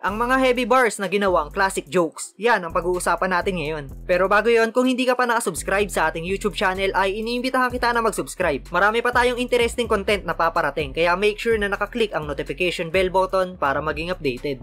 Ang mga heavy bars na ginawang classic jokes. Yan ang pag-uusapan natin ngayon. Pero bago yon, kung hindi ka pa nakasubscribe sa ating YouTube channel ay iniimbitahan kita na mag-subscribe. Marami pa tayong interesting content na paparating kaya make sure na nakaklik ang notification bell button para maging updated.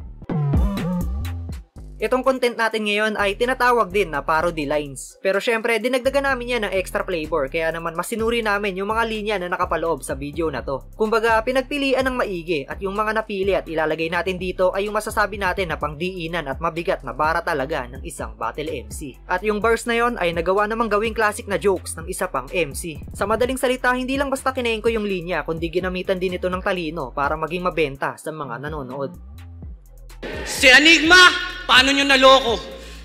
Itong content natin ngayon ay tinatawag din na parody lines. Pero syempre, dinagdagan namin yan ng extra flavor kaya naman masinuri namin yung mga linya na nakapaloob sa video na to. Kumbaga, pinagpilian ng maigi at yung mga napili at ilalagay natin dito ay yung masasabi natin na pangdiinan at mabigat na bara talaga ng isang battle MC. At yung bars na yon ay nagawa namang gawing classic na jokes ng isa pang MC. Sa madaling salita, hindi lang basta kinengko yung linya kundi ginamitan din ito ng talino para maging mabenta sa mga nanonood. Si Enigma, paano nyo naloko?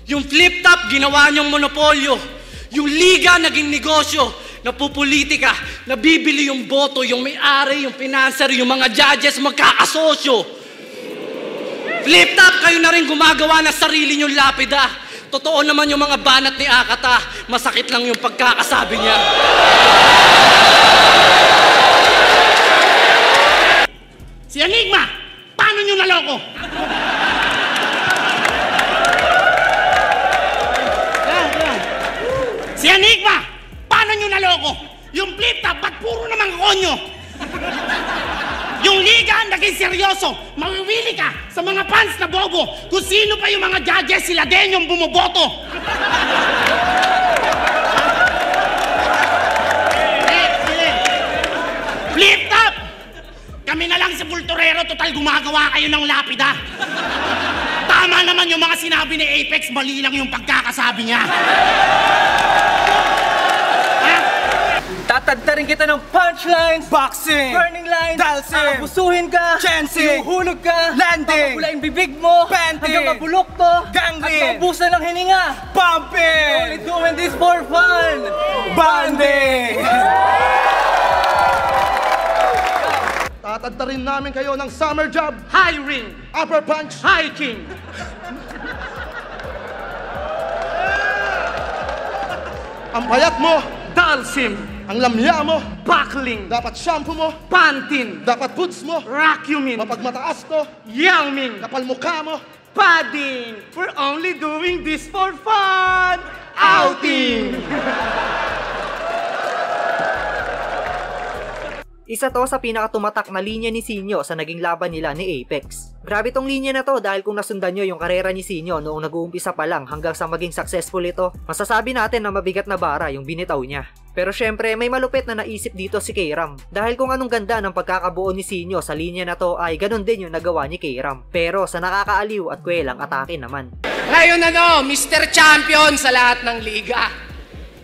Yung flip top, ginawa nyong monopolyo. Yung liga, naging negosyo. Napupolitika, nabibili yung boto, yung may-ari, yung financer, yung mga judges, magkakasosyo. Flip top, kayo na rin gumagawa ng sarili nyong lapida. Totoo naman yung mga banat ni Akata, masakit lang yung pagkakasabi niya. Si Enigma, paano nyo naloko? Si Enigma, paano nyo naloko? Yung flip top, ba't puro naman konyo? Yung liga, naging seryoso. Mawiwili ka sa mga fans na bobo kung sino pa yung mga judges, sila din yung bumoboto. Flip top! Kami na lang si Bulturero, total gumagawa kayo ng lapida. Tama naman yung mga sinabi ni Apex, mali lang yung pagkakasabi niya. Tatagtarin kita ng punchlines, boxing, burning lines, dalsing, abusuhin ka, chancing, huhulog ka, landing, papapulain bibig mo, panting, hanggang mabulok to, gangling, at maubusan ng hininga, pumping, only doing this for fun, banding. Tatagtarin namin kayo ng summer job, High ring, upper punch, high king. ang payat mo, Dalsim, ang lamya mo, Buckling, dapat shampoo mo, Pantin, dapat boots mo, Vacuumin, mapagmataas to, Yao Ming, kapal mukha mo, Padding. We're only doing this for fun. Outing. Isa to sa pinakatumatak na linya ni Sinyo sa naging laban nila ni Apex. Grabe tong linya na to dahil kung nasundan nyo yung karera ni Sinyo noong nag-uumpisa pa lang hanggang sa maging successful ito, masasabi natin na mabigat na bara yung binitaw niya. Pero syempre may malupit na naisip dito si K-Ram dahil kung anong ganda ng pagkakabuo ni Sinyo sa linya na to ay ganun din yung nagawa ni K-Ram. Pero sa nakakaaliw at kwelang atake naman. Ngayon Mr. Champion sa lahat ng liga.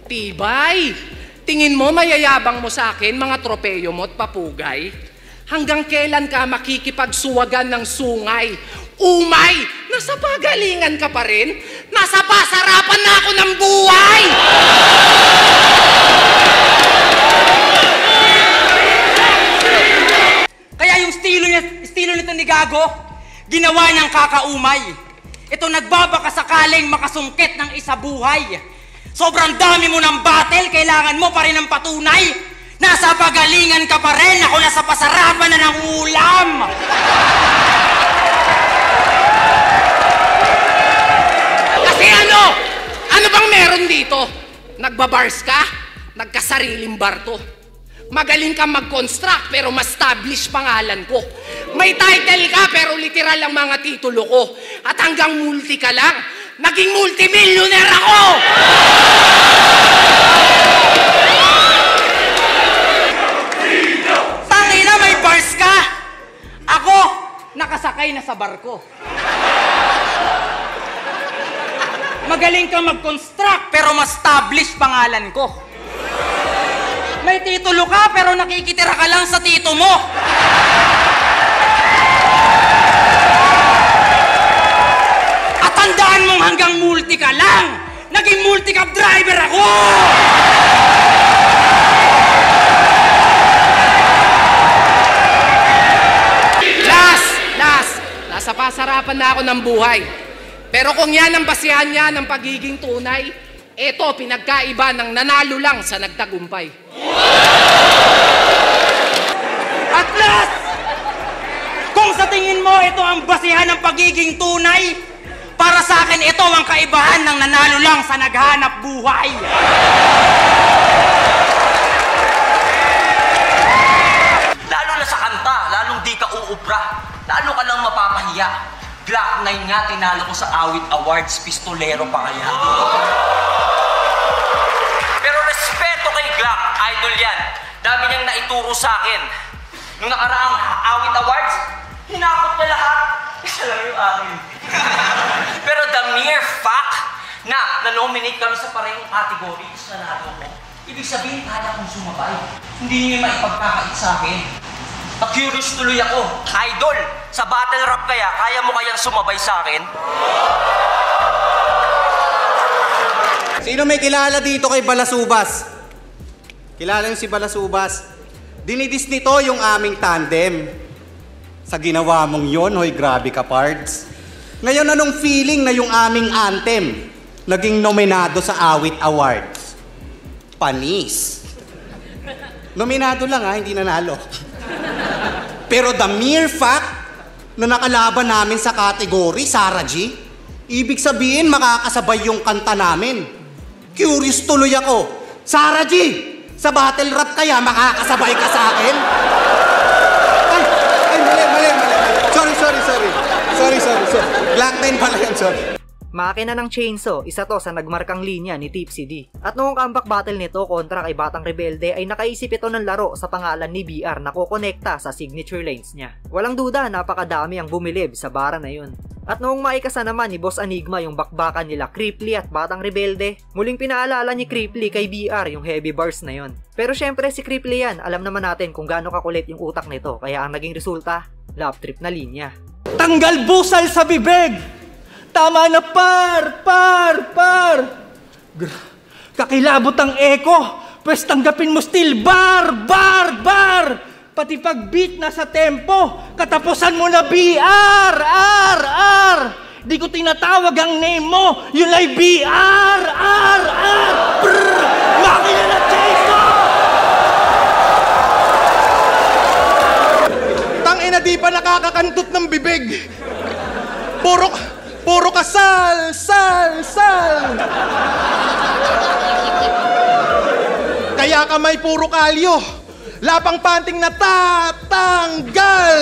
Tibay! Tingin mo mayayabang mo sa akin mga tropeyo mo at papugay? Hanggang kailan ka makikipagsuwagan ng sungay? Umay! Nasa pagalingan ka pa rin? Nasa pasarapan na ako ng buhay! Kaya yung estilo nito ni Gago, ginawa niyang kakaumay. Ito nagbabaka sakaling makasungkit ng isa buhay. Sobrang dami mo ng battle, kailangan mo pa rin ng patunay. Nasa pagalingan ka pa rin, ako nasa pasarapan na ng ulam. Kasi ano bang meron dito? Nagbabars ka? Nagkasariling bar to. Magaling kang mag-construct pero ma-establish pangalan ko. May title ka pero literal ang mga titulo ko. At hanggang multi ka lang, naging multimillionaire ako! Tangina, may bars ka! Ako, nakasakay na sa barko. Magaling kang mag-construct pero ma-establish pangalan ko. May titulo ka pero nakikitira ka lang sa tito mo. At tandaan mong hanggang multi ka lang. Naging multi-cab driver ako! Last. Nasa pasarapan na ako ng buhay. Pero kung yan ang basihan niya ng pagiging tunay, eto pinagkaiba ng nanalo lang sa nagtagumpay. At last, kung Kung sa tingin mo ito ang basihan ng pagiging tunay, para sa akin ito ang kaibahan ng nanalo lang sa naghanap buhay. Lalo na sa kanta, lalong di ka uubra, lalo ka lang mapapahiya. Glock 9 nga tinalo ko sa Awit Awards, pistolero pa kaya. Pero respeto kay Glock, idol yan. Dami niyang naituro sa akin. Nung nakaraang Awit Awards, hinakot niya lahat. Isa lang yung akin. Pero the mere fact na na-nominate kami sa parehong category sa nanalo ko, ibig sabihin kaya kong sumabay. Hindi niyo maipagkakait sa akin. Na-curious tuloy ako. Idol, sa battle rap kaya mo kayang sumabay sa akin? Sino may kilala dito kay Balasubas? Kilala yung si Balasubas? Dinidis nito yung aming tandem. Sa ginawa mong yon, hoy grabe ka, Pards. Ngayon anong feeling na yung aming anthem naging nominado sa Awit Awards? Panis. Nominado lang ha, hindi nanalo. Pero the mere fact na nakalaban namin sa category, Sarah G, ibig sabihin makakasabay yung kanta namin. Curious tuloy ako. Sarah G, sa battle rap kaya makakasabay ka sa akin? Ay, mali. Sorry. Glock 9 pala yan, sorry. Makina ng chainsaw, isa to sa nagmarkang linya ni Tipsy D. At noong comeback battle nito kontra kay Batang Rebelde ay nakaisip ito ng laro sa pangalan ni BR na kokonekta sa signature lanes niya. Walang duda, napakadami ang bumilib sa bara na yun. At noong maikasa naman ni Boss Enigma yung bakbakan nila Creeply at Batang Rebelde, muling pinaalala ni Creeply kay BR yung heavy bars na yun. Pero syempre si Creeply yan, alam naman natin kung gaano kakulit yung utak nito, kaya ang naging resulta, love trip na linya. Tanggal busal sa bibig! Tama na, par! Kakilabot ang echo, pwes tanggapin mo still bar! Pati pag beat na sa tempo, katapusan mo na BR! Di ko tinatawag ang name mo, yun ay BR! Makina na chainsaw! Tangina, di pa nakakakantot ng bibig. Puro ka sal! Kaya ka may puro kalyo. Lapang panting na tatanggal.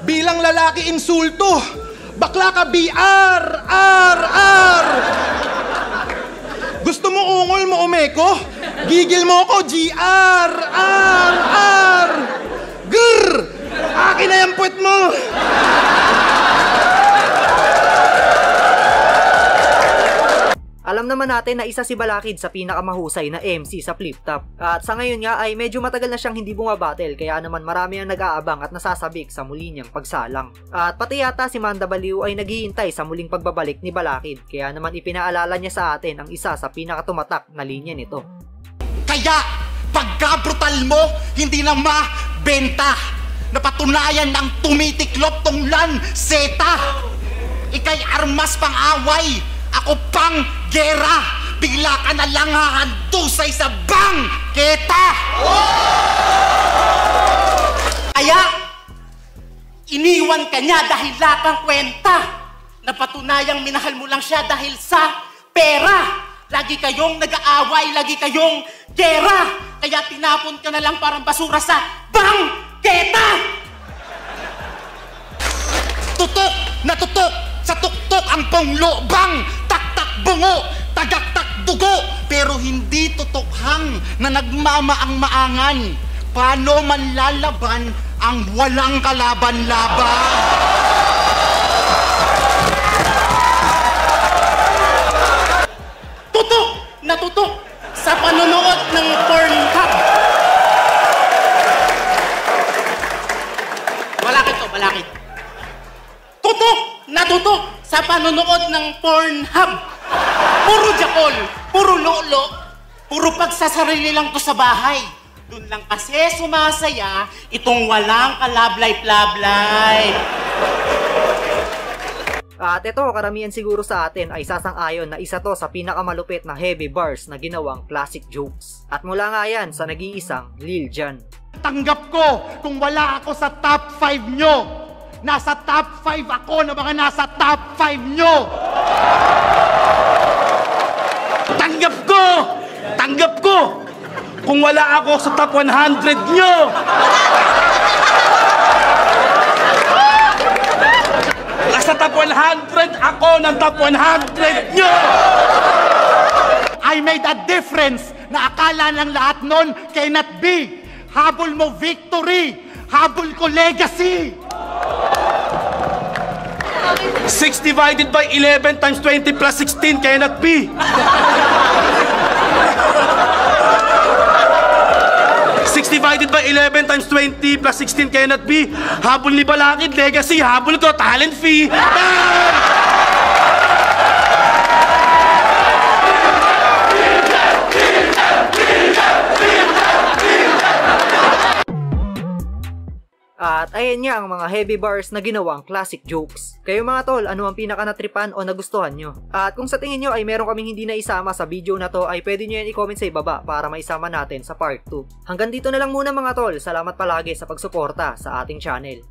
Bilang lalaki insulto. Bakla ka BR! Gusto mo ungol mo umeko? Gigil mo ako GR! Grrr! Akin na yung puwet mo! Alam naman natin na isa si Balakid sa pinakamahusay na MC sa Flip Top. At sa ngayon nga ay medyo matagal na siyang hindi bumabattle, kaya naman marami ang nag-aabang at nasasabik sa muli niyang pagsalang. At pati yata si Manda Baliw ay naghihintay sa muling pagbabalik ni Balakid, kaya naman ipinaalala niya sa atin ang isa sa pinakatumatak na linya nito. Kaya pagka-brutal mo, hindi na mabenta. Napatunayan ng tumitiklop tong lanseta. Ika'y armas pang away, ako pang gera. Bigla ka na lang hahandusay sa bangketa. Kaya iniwan ka niya dahil lakang kwenta. Napatunayang minahal mo lang siya dahil sa pera. Lagi kayong nag-aaway, lagi kayong gera. Kaya tinapon ka na lang parang basura sa bangketa. Tutok na tutok sa tuktok ang panglobang. Tak-tak bungo, tagak-tak dugo. Pero hindi tutokhang na nagmamaang-maangan. Paano man lalaban ang walang kalaban-laban? Tutok na tutok sa panonood ng Pornhub. Balakid. Tutok na tutok sa panonood ng Pornhub. Puro jakol, puro lolo, puro pagsasarili lang to sa bahay. Doon lang kasi sumasaya itong walang kalablay-plablay. At ito, karamihan siguro sa atin ay sasang-ayon na isa to sa pinakamalupit na heavy bars na ginawang classic jokes. At mula nga yan sa nag-iisang Lil Jon. Tanggap ko kung wala ako sa top 5 nyo. Nasa top 5 ako na mga nasa top 5 nyo. Tanggap ko kung wala ako sa top 100 nyo. Nasa top 100 ako ng top 100 nyo. I made a difference na akala ng lahat nun cannot be. Habol mo victory, habol ko legacy. 6 divided by 11 times 20 plus 16 cannot be. 6 divided by 11 times 20 plus 16 cannot be. Habol ni Balakid, legacy. Habol ko, talent fee. At ayan nga ang mga heavy bars na ginawang classic jokes. Kayo mga tol, ano ang pinaka natripan o nagustuhan nyo? At kung sa tingin nyo ay meron kaming hindi na isama sa video na to, ay pwede nyo yan i-comment sa ibaba para maisama natin sa part 2. Hanggang dito na lang muna mga tol, salamat palagi sa pagsuporta sa ating channel.